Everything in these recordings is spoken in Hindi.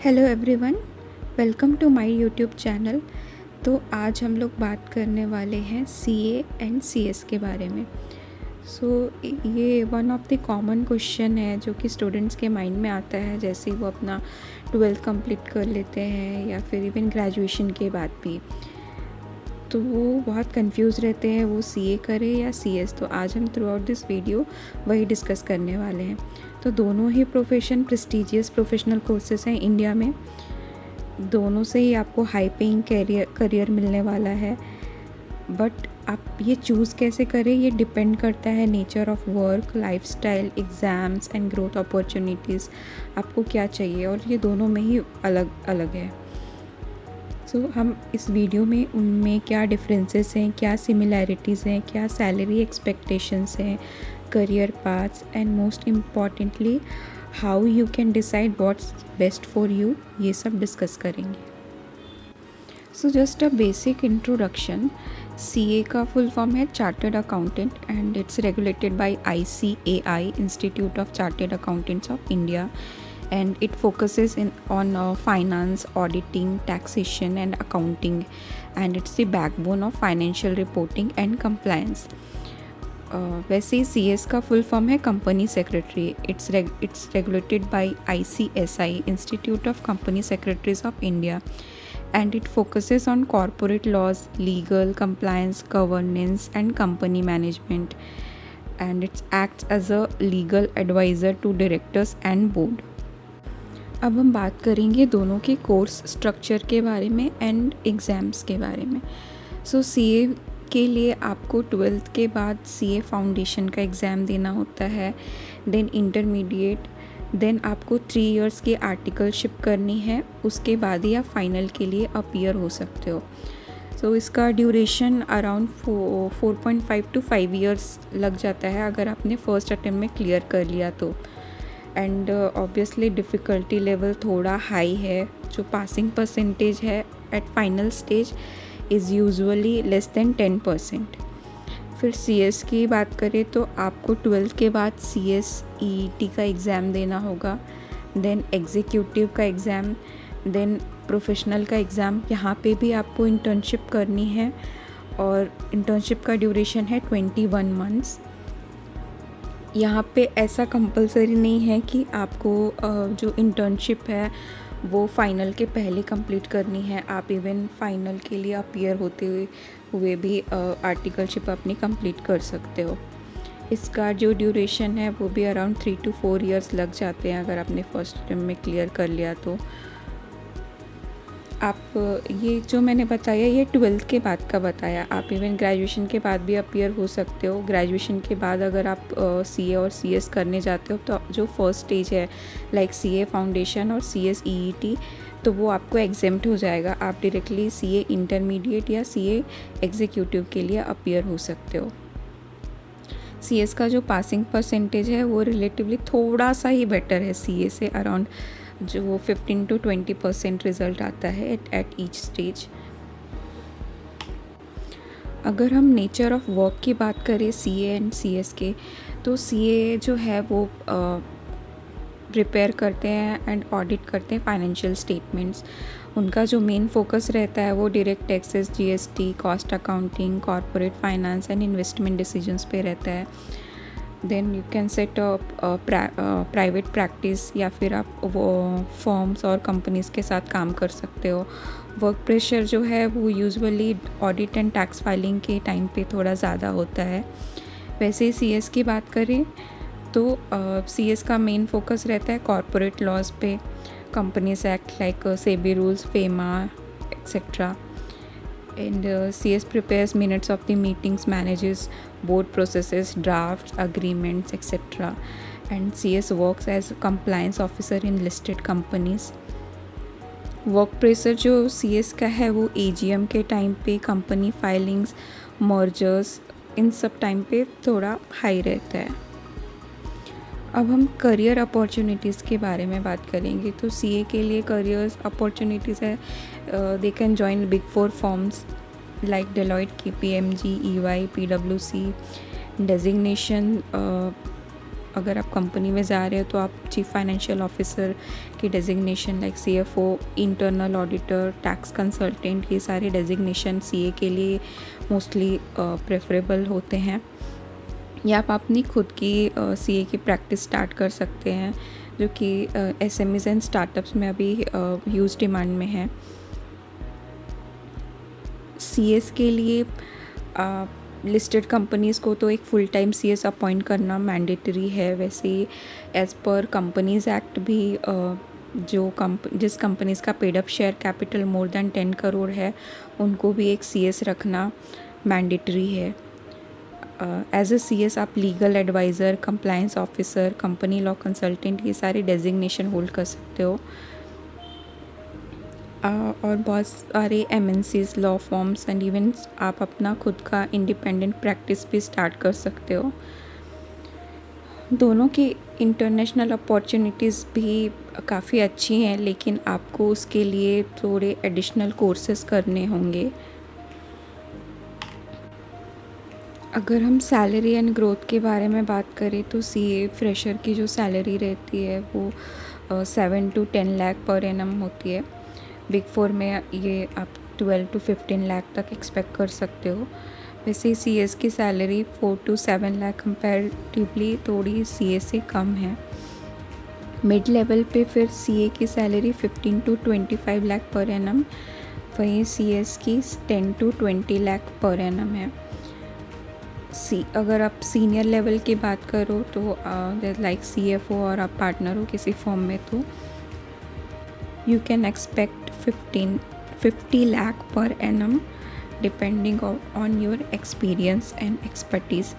Hello everyone, welcome to my YouTube channel. तो आज हम लोग बात करने वाले हैं सीए एंड सीएस के बारे में। ये one of the common question है जो कि स्टूडेंट्स के माइंड में आता है जैसे वो अपना 12th कंप्लीट कर लेते हैं या फिर इवन ग्रेजुएशन के बाद भी। तो वो बहुत कंफ्यूज रहते हैं वो सीए करे या सीएस। तो आज हम थ्रू आउट दिस वीडियो वही डिस्कस करने वाले हैं। तो दोनों ही प्रोफेशन प्रेस्टिजियस प्रोफेशनल कोर्सेज हैं इंडिया में। दोनों से ही आपको हाई पेइंग करियर मिलने वाला है। बट आप ये चूज़ कैसे करें ये डिपेंड करता है nature of work, lifestyle, exams and growth opportunities. आपको क्या चाहिए और ये दोनों में ही अलग अलग है। हम इस वीडियो में उनमें क्या डिफरेंसेस हैं, क्या सिमिलैरिटीज़ हैं, क्या सैलरी एक्सपेक्टेशंस हैं, career paths and most importantly how you can decide what's best for you, ये सब डिस्कस करेंगे। Just a basic introduction. CA का फुल फॉर्म है chartered accountant and it's regulated by ICAI, institute of chartered accountants of India, and it focuses on finance, auditing, taxation and accounting, and it's the backbone of financial reporting and compliance. वैसे CS का फुल फॉर्म है company secretary. It's regulated by ICSI, institute of company secretaries of India, and it focuses on corporate laws, legal, compliance, governance and company management, and it acts as a legal advisor to directors and board. अब हम बात करेंगे दोनों के कोर्स स्ट्रक्चर के बारे में एंड एग्ज़ाम्स के बारे में। सीए के लिए आपको 12th के बाद सीए फाउंडेशन का एग्ज़ाम देना होता है, देन इंटरमीडिएट, देन आपको 3 इयर्स की आर्टिकलशिप करनी है, उसके बाद ही आप फाइनल के लिए अपीयर हो सकते हो। इसका ड्यूरेशन अराउंड 4.5 to 5 इयर्स लग जाता है अगर आपने फर्स्ट अटेम्प्ट में क्लियर कर लिया तो। एंड ऑब्वियसली डिफ़िकल्टी लेवल थोड़ा हाई है। जो पासिंग परसेंटेज है at final stage is usually less than 10%। फिर सीएस की बात करें तो आपको 12th के बाद CSET का एग्ज़ाम देना होगा, देन एग्जीक्यूटिव का एग्ज़ाम, देन प्रोफेशनल का एग्ज़ाम। यहाँ पे भी आपको इंटर्नशिप करनी है और इंटर्नशिप का ड्यूरेशन है 21 मंथ्स। यहाँ पे ऐसा कंपलसरी नहीं है कि आपको जो इंटर्नशिप है वो फाइनल के पहले कंप्लीट करनी है। आप इवन फाइनल के लिए अपीयर होते हुए भी आर्टिकलशिप अपनी कंप्लीट कर सकते हो। इसका जो ड्यूरेशन है वो भी अराउंड 3 to 4 इयर्स लग जाते हैं अगर आपने फर्स्ट अटेम्प्ट में क्लियर कर लिया तो। आप ये जो मैंने बताया ये 12th के बाद का बताया। आप इवन ग्रेजुएशन के बाद भी अपीयर हो सकते हो। ग्रेजुएशन के बाद अगर आप सीए और सीएस करने जाते हो तो जो फर्स्ट स्टेज है लाइक सीए फाउंडेशन और CSET, तो वो आपको एग्जेम्प्ट हो जाएगा। आप डायरेक्टली सीए इंटरमीडिएट या सीए एग्जीक्यूटिव के लिए अपीयर हो सकते हो। सीएस का जो पासिंग परसेंटेज है वो रिलेटिवली थोड़ा सा ही बेटर है सीए से, अराउंड जो 15 to 20% रिज़ल्ट आता है एट ईच स्टेज। अगर हम नेचर ऑफ वर्क की बात करें सीए एंड सीएस के, तो सीए जो है वो प्रिपेयर करते हैं एंड ऑडिट करते हैं फाइनेंशियल स्टेटमेंट्स। उनका जो मेन फोकस रहता है वो direct taxes, GST, cost accounting, corporate finance and investment decisions पे रहता है। Then you can set up private practice या फिर आप वो फर्म्स और कंपनीज़ के साथ काम कर सकते हो। वर्क प्रेशर जो है वो usually audit and tax filing के टाइम पे थोड़ा ज़्यादा होता है। वैसे सीएस की बात करें तो सीएस का मेन फोकस रहता है कॉरपोरेट लॉज पे, companies act like SEBI rules, FEMA etcetera. And CS prepares minutes of the meetings, manages board processes, drafts, agreements, etc. And CS works as a compliance officer in listed companies. Work pressure जो CS का है वो AGM के टाइम पे, कंपनी फाइलिंग्स, मर्जर्स, इन सब टाइम पे थोड़ा हाई रहता है। अब हम करियर अपॉर्चुनिटीज़ के बारे में बात करेंगे। तो सीए के लिए करियर अपॉर्चुनिटीज़ है, they can join big 4 firms like Deloitte, KPMG, EY, PwC। Designation अगर आप कंपनी में जा रहे हो तो आप चीफ फाइनेंशियल ऑफिसर की designation like CFO, internal auditor, tax consultant, ये सारे डेजिग्नेशन CA के लिए मोस्टली प्रेफरेबल होते हैं। या आप अपनी खुद की CA की प्रैक्टिस स्टार्ट कर सकते हैं, जो कि SMEs एंड स्टार्टअप्स में अभी ह्यूज डिमांड में है। CS के लिए लिस्टेड कंपनीज़ को तो एक फुल टाइम CS अपॉइंट करना मैंडेटरी है। वैसे ही एज़ पर कंपनीज़ एक्ट भी जिस कंपनीज़ का paid up share capital more than 10 crore है, उनको भी एक CS रखना मैंडेटरी है। एज अ CS आप legal adviser, compliance officer, company law consultant, ये सारे डेजिग्नेशन होल्ड कर सकते हो। और बहुत सारे MNCs, law forms and even आप अपना खुद का इंडिपेंडेंट प्रैक्टिस भी स्टार्ट कर सकते हो। दोनों की इंटरनेशनल अपॉर्चुनिटीज़ भी काफ़ी अच्छी हैं, लेकिन आपको उसके लिए थोड़े एडिशनल कोर्सेज करने होंगे। अगर हम सैलरी एंड ग्रोथ के बारे में बात करें तो CA फ्रेशर की जो सैलरी रहती है वो 7 to 10 लाख पर एनम होती है। बिग 4 में ये आप 12 to 15 लाख तक एक्सपेक्ट कर सकते हो। वैसे CS की सैलरी 4 to 7 लाख कंपैरेटिवली थोड़ी CA से कम है। मिड लेवल पे फिर CA की salary 15 to 25 lakh per annum, वहीं CS की 10 to 20 लाख पर एनम है। अगर आप सीनियर लेवल की बात करो तो लाइक CFO और आप पार्टनर हो किसी फॉर्म में, तो you can expect 50 lakh per annum depending on your experience and expertise।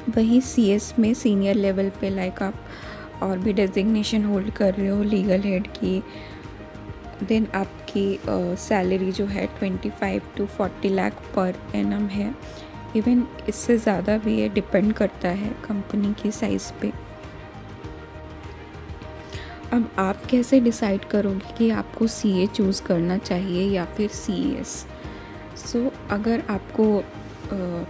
वहीं CS में सीनियर लेवल पे लाइक आप और भी डेजिग्नेशन होल्ड कर रहे हो लीगल हेड की, देन आपकी सैलरी जो है 25 to 40 लाख पर एनम है। इवन इससे ज़्यादा भी है, डिपेंड करता है कंपनी की साइज़ पे। अब आप कैसे डिसाइड करोगे कि आपको CA चूज़ करना चाहिए या फिर CS? अगर आपको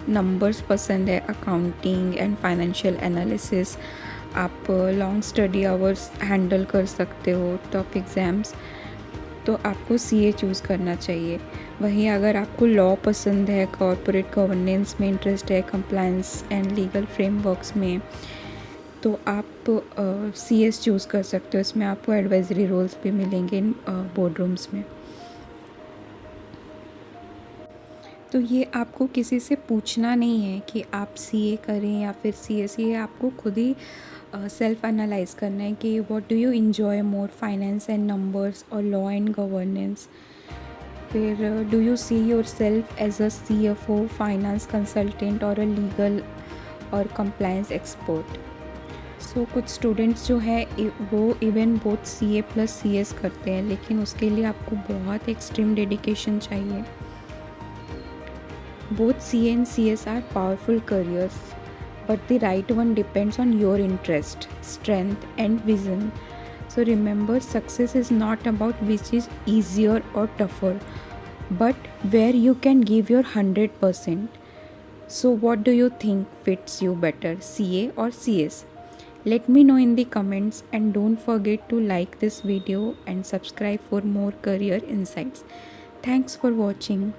नंबर्स पसंद है, अकाउंटिंग एंड फाइनेंशियल एनालिसिस, आप लॉन्ग स्टडी आवर्स हैंडल कर सकते हो, टफ एग्ज़ाम्स, तो आपको CA चूज़ करना चाहिए। वहीं अगर आपको लॉ पसंद है, कॉर्पोरेट गवर्नेंस में इंटरेस्ट है, कंप्लायंस एंड लीगल फ्रेमवर्क्स में, तो आप CS चूज़ कर सकते हो। इसमें आपको एडवाइजरी रोल्स भी मिलेंगे इन बोर्ड रूम्स में। तो ये आपको किसी से पूछना नहीं है कि आप CA करें या फिर CS, ये आपको खुद ही सेल्फ एनालाइज करना है कि what do you enjoy more, finance and numbers और लॉ एंड गवर्नेंस। फिर do you see yourself as a CFO, finance consultant और अ लीगल और कंप्लायंस एक्सपर्ट। कुछ स्टूडेंट्स जो है वो even both CA plus CS करते हैं, लेकिन उसके लिए आपको बहुत एक्सट्रीम डेडिकेशन चाहिए। Both CA and CS are powerful careers, but the right one depends on your interest, strength and vision. So remember, success is not about which is easier or tougher, but where you can give your 100%. So what do you think fits you better, CA or CS? Let me know in the comments, and don't forget to like this video and subscribe for more career insights. Thanks for watching.